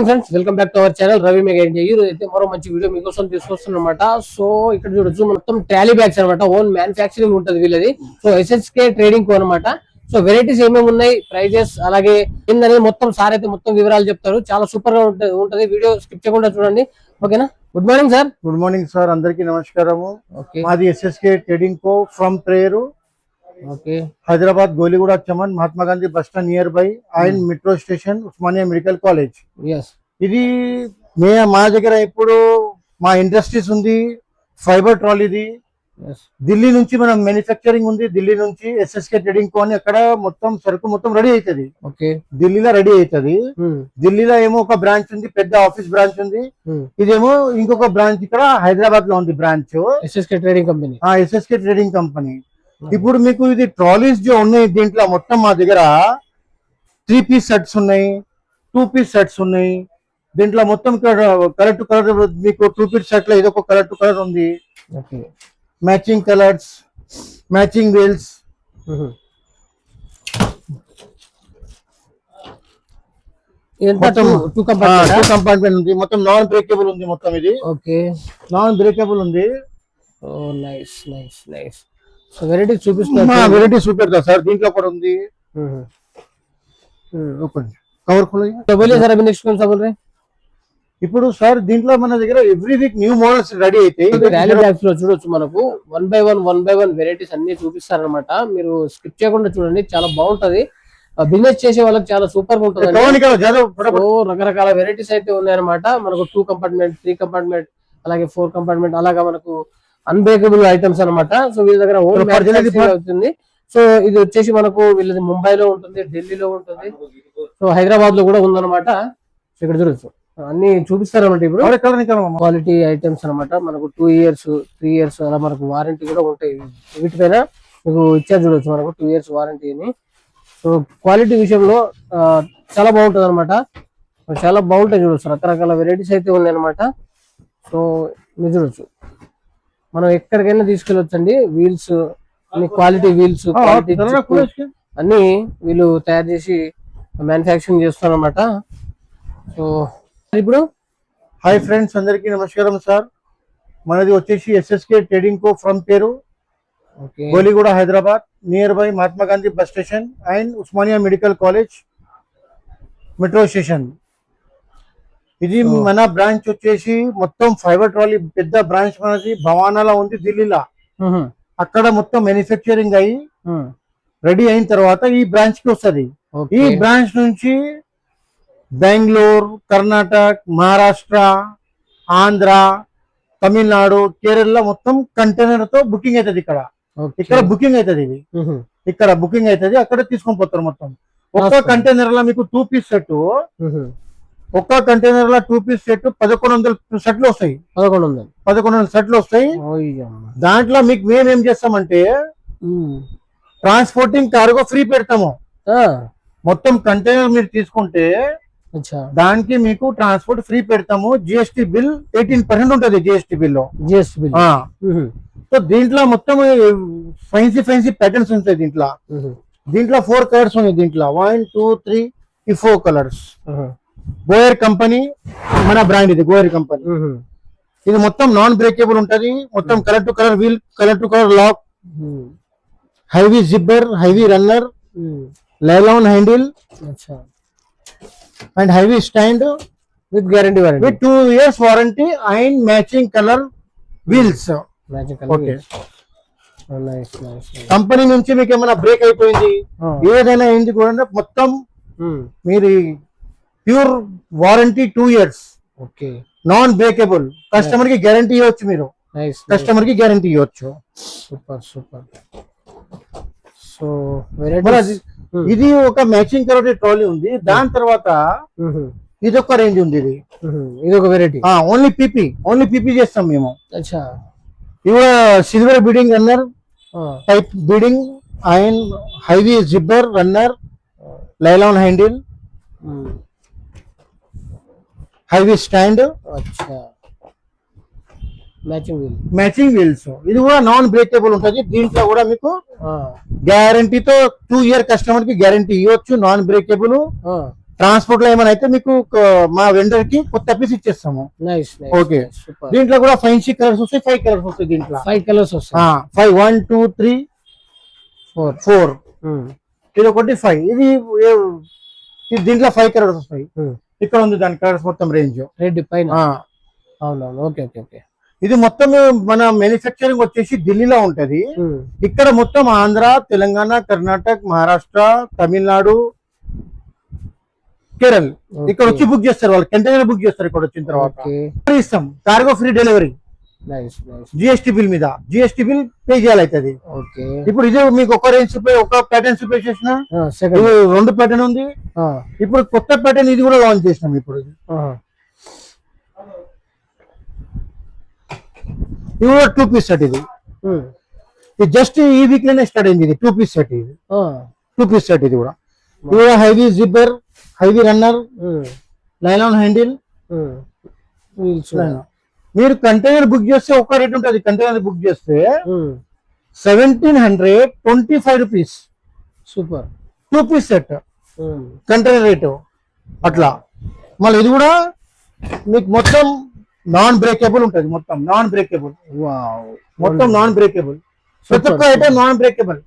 Friends welcome back to our channel Ravi mega India. ఈ రోజు అయితే మరో మంచి వీడియో మీకోసం తీసుకొస్తున్నమాట. సో ఇక్కడ చూడొచ్చు మొత్తం ట్రాలీ బ్యాగ్స్ అనమాట. ఓన్ మ్యానుఫ్యాక్చరింగ్ ఉంటది వీళ్ళది. సో ఎస్ఎస్కే ట్రేడింగ్ కో అనమాట. సో వెరైటీస్ ఏమేమి ఉన్నాయి, ప్రైజెస్ అలాగే ఏందనేది మొత్తం సార్ అయితే మొత్తం వివరాలు చెప్తారు. చాలా సూపర్ గా ఉంటది. వీడియో స్కిప్ చేయకుండా చూడండి, ఓకేనా? Good morning sir. Good morning sir, అందరికి నమస్కారము. మాది ఎస్ఎస్కే ట్రేడింగ్ కో ఫ్రమ్ ప్రేయరు, Hyderabad, Goliguda, Chaman, Mahatma Gandhi bus stand near by and metro station, Osmania medical college. ఇది మా దగ్గర ఇప్పుడు మా ఇండస్ట్రీస్ ఉంది. ఫైబర్ ట్రాలీది ఢిల్లీ నుంచి మనం మ్యానుఫ్యాక్చరింగ్ ఉంది. ఢిల్లీ నుంచి ఎస్ఎస్కే ట్రేడింగ్ కో అని అక్కడ మొత్తం సరుకు మొత్తం రెడీ అవుతుంది. ఢిల్లీలో రెడీ అవుతుంది. ఢిల్లీలో ఏమో ఒక బ్రాంచ్ ఉంది, పెద్ద ఆఫీస్ బ్రాంచ్ ఉంది. ఇదేమో ఇంకొక బ్రాంచ్ ఇక్కడ హైదరాబాద్ లో ఉంది branch, SSK trading company. SSK trading company. ఇప్పుడు మీకు ఇది ట్రాలీస్ जो ఉన్నాయి దీంట్లో మొత్తం మా దగ్గర 3 పీస్ సెట్స్ ఉన్నాయి, 2 పీస్ సెట్స్ ఉన్నాయి. దీంట్లో మొత్తం కలర్ టు కలర్ మీకు 2 పీస్ సెట్ లో ఇదొక కలర్ టు కలర్ ఉంది. Matching colours, matching wheels. Compartment ఉంది. మొత్తం నాన్ బ్రేకబుల్ ఉంది. మొత్తం ఇది నాన్ బ్రేకబుల్ ఉంది. Nice nice nice. So variety చూపిస్తున్నా, వెరైటీ చూపెడతా సార్. దీంట్లో కూడా ఉంది. కవర్ ఖోల్. ఇప్పుడు సార్ దీంట్లో మన దగ్గర every week new models ready అయితే లో చూడొచ్చు. మనకు 1 బై 1 వెరైటీస్ అన్ని చూపిస్తారనమాట. మీరు స్కిప్ చేయకుండా చూడండి, చాలా బాగుంటది. బిజినెస్ చేసే వాళ్ళకి చాలా సూపర్ గా ఉంటుంది. రకరకాల వెరైటీస్ అయితే ఉన్నాయన్నమాట. మనకు 2 కంపార్ట్మెంట్, 3 కంపార్ట్మెంట్, అలాగే 4 కంపార్ట్మెంట్, అలాగా మనకు అన్బ్రేకబుల్ ఐటమ్స్ అనమాట. సో వీళ్ళ దగ్గర అవుతుంది. సో ఇది వచ్చేసి మనకు వీళ్ళది ముంబైలో ఉంటుంది, ఢిల్లీలో ఉంటుంది, సో హైదరాబాద్ లో కూడా ఉందన్నమాట. సో ఇక్కడ చూడొచ్చు అన్ని చూపిస్తారన్నమాట. ఇప్పుడు క్వాలిటీ ఐటమ్స్ అనమాట. మనకు 2 ఇయర్స్ 3 ఇయర్స్ అలా మనకు వారంటీ కూడా ఉంటాయి. వీటిపైన మీకు ఇచ్చారు చూడొచ్చు, మనకు 2 ఇయర్స్ వారంటీ అని. సో క్వాలిటీ విషయంలో చాలా బాగుంటుంది అనమాట. చాలా బాగుంటాయి చూడొచ్చు. రకరకాల వెరైటీస్ అయితే ఉన్నాయి అనమాట. సో మీరు చూడొచ్చు, మనం ఎక్కడికైనా తీసుకెళ్ళొచ్చండి. వీల్స్ అన్ని క్వాలిటీ వీల్స్, అన్ని వీళ్ళు తయారు చేసి మ్యానుఫ్యాక్చరింగ్ చేస్తారు అనమాట. సో ఇప్పుడు హాయ్ ఫ్రెండ్స్, అందరికీ నమస్కారం సార్. మనది వచ్చేసి ఎస్ఎస్కే ట్రేడింగ్ కో ఫ్రమ్ పేరు, Goliguda, Hyderabad, near by Mahatma Gandhi bus station and Osmania medical college, metro station. ఇది మన బ్రాంచ్ వచ్చేసి మొత్తం ఫైబర్ ట్రాలీ పెద్ద బ్రాంచ్ మనది భవానాలో ఉంది, ఢిల్లీలో. అక్కడ మొత్తం మ్యానుఫ్యాక్చరింగ్ అయ్యి రెడీ అయిన తర్వాత ఈ బ్రాంచ్ కి వస్తుంది. ఈ బ్రాంచ్ నుంచి బెంగళూరు, కర్ణాటక, మహారాష్ట్ర, ఆంధ్ర, తమిళనాడు, కేరళ మొత్తం కంటైనర్ తో బుకింగ్ అవుతుంది. ఇక్కడ బుకింగ్ అవుతుంది. ఇది ఇక్కడ బుకింగ్ అవుతుంది, అక్కడ తీసుకొని పోతారు. మొత్తం ఒక్క కంటైనర్ లో మీకు 2 పీస్ సెట్, ఒక్క కంటైనర్ లో 2 పీస్ సెట్ 1100 సెట్లు వస్తాయి. 1100 సెట్లు వస్తాయి. దాంట్లో మీకు మేమేం చేస్తామంటే ట్రాన్స్పోర్టింగ్ కార్గో ఫ్రీ పెడతాము. మొత్తం కంటైనర్ మీరు తీసుకుంటే దానికి మీకు ట్రాన్స్పోర్ట్ ఫ్రీ పెడతాము. జిఎస్టీ బిల్ 18% ఉంటుంది. జిఎస్టీ బిల్ సో దీంట్లో మొత్తం ఫైన్సీ ప్యాటర్న్స్ ఉంటాయి. దీంట్లో 4 కలర్స్ ఉన్నాయి. దీంట్లో 1, 2, 3 ఈ 4 కలర్స్. గోయర్ కంపెనీ మన బ్రాండ్, ఇది గోయర్ కంపెనీ. ఇది మొత్తం నాన్ బ్రేకబుల్ ఉంటది. మొత్తం colour to colour wheel, colour to colour lock, heavy zipper, heavy runner, nylon handle and heavy stand with guarantee with 2 years warranty and matching colour wheels. Company నుంచి మీకు ఏమైనా break అయిపోయింది, ఏదైనా అయింది కూడా మొత్తం మీరు pure warranty 2 years non breakable. Customer కి గ్యారంటీ ఇవ్వచ్చు. మీరు కస్టమర్ కి గ్యారంటీ ఇవ్వచ్చు. సూపర్. సో ఇది ఒక మ్యాచింగ్ కలర్ ట్రాలీ ఉంది. దాని తర్వాత ఇది ఒక రేంజ్ ఉంది. ఇది ఒక వెరైటీ. ఓన్లీ పీపీ చేస్తాం మేము. ఇవి silver beading runner type beading and heavy zipper runner, nylon handle, heavy stand, matching wheels. ఇది కూడా నాన్ బ్రేకబుల్ ఉంటుంది. దీంట్లో కూడా మీకు గ్యారంటీతో 2 year కస్టమర్ కి గ్యారంటీ ఇవ్వచ్చు. నాన్ బ్రేకబుల్ ట్రాన్స్పోర్ట్ లో ఏమైనా అయితే మీకు మా వెండర్ కి కొత్త పీస్ ఇచ్చేస్తాము. Nice okay. సూపర్. దీంట్లో కూడా ఫైన్సీ కలర్స్ వస్తాయి, 5 కలర్స్ వస్తాయి దీంట్లో. 5 కలర్స్ వస్తాయి. 5 1 2 3 4 ఇది ఒకటి 5. ఇది దీంట్లో 5 కలర్స్ వస్తాయి. ఇక్కడ ఉంది దాని కలర్స్ మొత్తం రేంజ్ రెడ్ పైన. అవునవును. Okay okay okay. ఇది మొత్తం మన మ్యానుఫ్యాక్చరింగ్ వచ్చేసి ఢిల్లీలో ఉంటది. ఇక్కడ మొత్తం ఆంధ్ర, తెలంగాణ, కర్ణాటక, మహారాష్ట్ర, తమిళనాడు, కేరళ ఇక్కడ వచ్చి బుక్ చేస్తారు. వాళ్ళు కంటైనర్ బుక్ చేస్తారు. ఇక్కడ వచ్చిన తర్వాత ఇస్తాం cargo free delivery. GST bill మీద జిఎస్టీ బిల్ పే చేయాలి. ఇప్పుడు ఇదే మీకు ఒక రేంజ్ ఒక ప్యాటర్న్ చూపే చేసిన 2 ప్యాటర్న్ ఉంది. ఇప్పుడు కొత్త ప్యాటర్న్ ఇది కూడా లాంచ్ చేసినాం. ఇప్పుడు ఇది కూడా 2 పీస్ సెట్. ఇది జస్ట్ ఈ వీక్ లోనే స్టార్ట్ అయింది. ఇది 2 పీస్ సెట్. ఇది 2 పీస్ సెట్. ఇది కూడా heavy zipper, heavy runner, nylon handle. మీరు కంటైనర్ బుక్ చేస్తే ఒక రేట్ ఉంటుంది. కంటైనర్ బుక్ చేస్తే 1725 rupees. Super. 2 piece set container rate అట్లా. మళ్ళీ ఇది కూడా మీకు మొత్తం నాన్ బ్రేకబుల్ ఉంటుంది. మొత్తం నాన్ బ్రేకబుల్. మొత్తం నాన్ బ్రేకబుల్. ప్రతి ఒక్క ఐటమ్ నాన్ బ్రేకబుల్.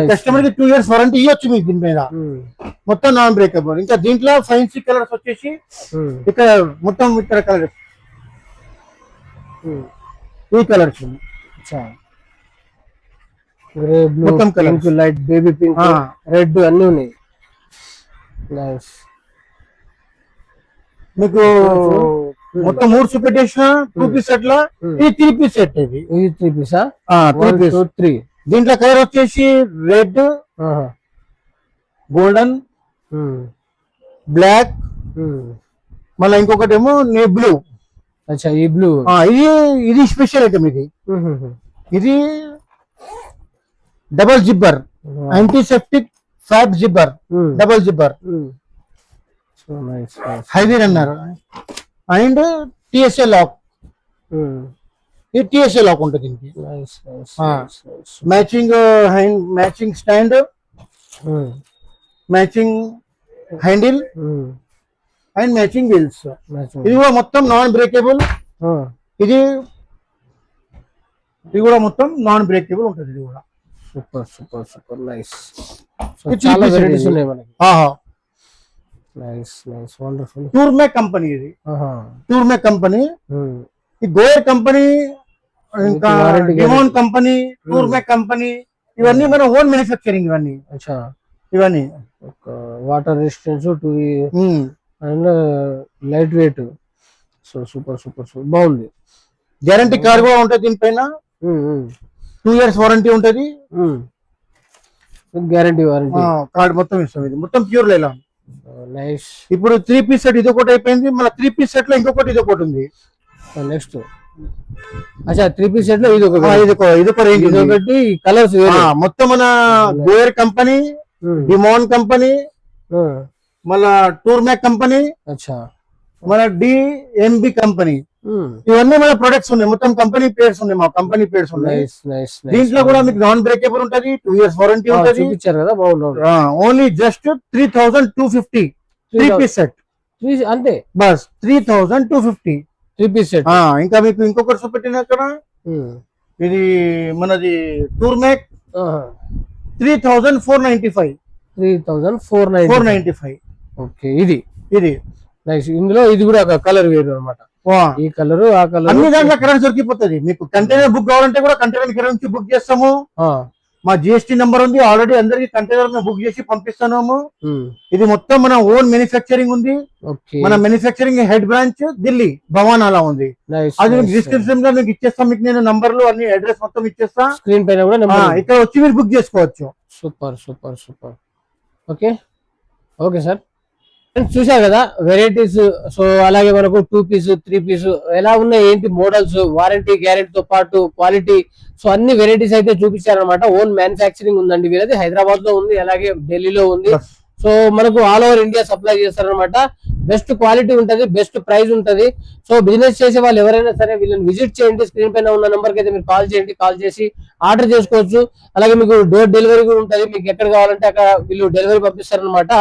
కస్టమర్ కి 2 years వారంటీ ఇవ్వచ్చు మీకు దీని మీద. మొత్తం నాన్ బ్రేకబుల్. ఇంకా దీంట్లో ఫైన్సీ కలర్స్ వచ్చేసి ఇక్కడ మొత్తం ఇక్కడ కలర్స్ ఈ కలర్స్ మొత్తం pink, light baby pink, red అన్ని ఉన్నాయి. నైస్. మీకు మొత్తం 3 చూపెట్టేసిన 2 పీస్ సెట్ లో ఇది 3 పీస్ సెట్. ఇది 3 పీసా? 3. దీంట్లో కలర్ వచ్చేసి రెడ్, గోల్డెన్, బ్లాక్, మళ్ళీ ఇంకొకటి ఏమో బ్లూ. అచ్చా, ఈ బ్లూ. ఇది స్పెషల్ ఐటమ్. ఇది double zipper, antiseptic fab zipper, double zipper, heavy runner and TSA lock. ఈ టిఎస్ఏ లాక్ ఉంటుంది దీనికి. Matching matching stand, matching handle and matching wheels. ఇది కూడా మొత్తం నాన్ బ్రేకబుల్. ఇది కూడా మొత్తం నాన్ బ్రేకబుల్ ఉంటుంది. ఇది కూడా సూపర్ సూపర్ సూపర్. నైస్. చాలా వెరైటీస్ ఉన్నాయి మనకి. Nice nice wonderful. టూర్మే కంపెనీ. ఇది టూర్మే కంపెనీ. ఈ గోయర్ కంపెనీ, ఇంకా డిమోన్ కంపెనీ, టూర్మే కంపెనీ, ఇవన్నీ మన ఓన్ మ్యానుఫ్యాక్చరింగ్. ఇవన్నీ water resistance and light weight. So super super super బాగుంది. గ్యారంటీ కార్డ్ కూడా ఉంటుంది దీనిపైన. 2 years వారంటీ ఉంటుంది. గ్యారంటీ వారంటీ కార్డ్ మొత్తం ఇస్తాం. ఇది మొత్తం ప్యూర్ లైలాన్. నైస్. ఇప్పుడు 3 పీస్ సెట్ ఇది ఒకటి అయిపోయింది. మళ్ళీ 3 పీస్ సెట్ లో ఇంకొకటి ఇది ఒకటి ఉంది. నెక్స్ట్ అచ్చా 3 పీస్ సెట్ లో ఇది ఒక రేంజ్. ఒకటి కలర్స్ మొత్తం మన గోయర్ కంపెనీ, డిమోన్ కంపెనీ, మళ్ళా టూర్మే కంపెనీ, అచ్చా మన డిఎంబి కంపెనీ. ఇవన్నీ మన ప్రొడక్ట్స్ ఉన్నాయి. మొత్తం కంపెనీ పేర్స్ ఉన్నాయి. మా కంపెనీ పేర్స్ ఉన్నాయి. దీంట్లో కూడా మీకు నాన్ బ్రేకబుల్ ఉంటుంది. 2 years వారంటీ ఉంటుంది. కదా బాగుంది. ఓన్లీ జస్ట్ 3250 3 పీస్ సెట్ అంతే. బస్ 3250 3 పీస్ సెట్. ఇంకా మీకు ఇంకొకటి చూపెట్టిన అక్కడ ఇది మనది టూర్మేక్ 3495. 3495. ఓకే. ఇది నైస్. ఇందులో ఇది కూడా కలర్ వేరు అనమాట. ఈ కలర్ ఆ కలర్ అన్ని దాంట్లో కరెంట్ దొరికిపోతుంది. మీకు కంటైనర్ బుక్ కావాలంటే కూడా కంటైనర్ కరెన్సీ బుక్ చేస్తాము. మా జిఎస్టీ నెంబర్ ఉంది. ఆల్రెడీ అందరికి కంటైనర్ బుక్ చేసి పంపిస్తున్నాము. ఇది మొత్తం మన ఓన్ మ్యానుఫ్యాక్చరింగ్ ఉంది. మన మ్యానుఫ్యాక్చరింగ్ హెడ్ బ్రాంచ్ ఢిల్లీ భవాన్ అలా ఉంది. అది డిస్క్రిప్షన్ లో మీకు ఇచ్చేస్తాం. మీకు నేను నంబర్లు అన్ని అడ్రస్ మొత్తం ఇచ్చేస్తా. స్క్రీన్ పైన కూడా ఇక్కడ వచ్చి మీరు బుక్ చేసుకోవచ్చు. Super super super. Okay okay sir. చూసారు కదా వెరైటీస్. సో అలాగే మనకు 2 పీస్ 3 పీస్ ఎలా ఉన్నాయి, ఏంటి మోడల్స్, వారంటీ గ్యారెంటీతో పాటు క్వాలిటీ, సో అన్ని వెరైటీస్ అయితే చూపించారనమాట. ఓన్ మ్యానుఫ్యాక్చరింగ్ ఉందండి వీళ్ళది. హైదరాబాద్ లో ఉంది, అలాగే ఢిల్లీలో ఉంది. సో మనకు ఆల్ ఓవర్ ఇండియా సప్లై చేస్తారనమాట. బెస్ట్ క్వాలిటీ ఉంటది, బెస్ట్ ప్రైస్ ఉంటది. సో బిజినెస్ చేసే వాళ్ళు ఎవరైనా సరే వీళ్ళని విజిట్ చేయండి. స్క్రీన్ పైన ఉన్న నెంబర్ కి అయితే మీరు కాల్ చేయండి, కాల్ చేసి ఆర్డర్ చేసుకోవచ్చు. అలాగే మీకు డోర్ డెలివరీ కూడా ఉంటది, మీకు ఎక్కడ కావాలంటే అక్కడ వీళ్ళు డెలివరీ పంపిస్తారనమాట.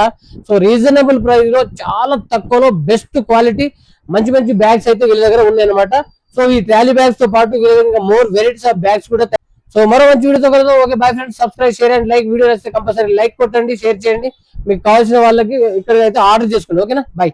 సో రీజనబుల్ ప్రైస్ లో చాలా తక్కువలో బెస్ట్ క్వాలిటీ మంచి మంచి బ్యాగ్స్ అయితే వీళ్ళ దగ్గర ఉన్నాయి అనమాట. సో ఈ ట్రాలీ బ్యాగ్స్ తో పాటు వీళ్ళ దగ్గర మోర్ వెరైటీస్ ఆఫ్ బ్యాగ్స్ కూడా. సో మరో మంచి వీడియోతో కలుద్దాం. Okay bye friends, subscribe share and like. Video నచ్చితే కంపల్సరీ లైక్ కొట్టండి, షేర్ చేయండి. మీకు కావాల్సిన వాళ్ళకి ఇక్కడ అయితే ఆర్డర్ చేసుకోండి. ఓకేనా, బాయ్.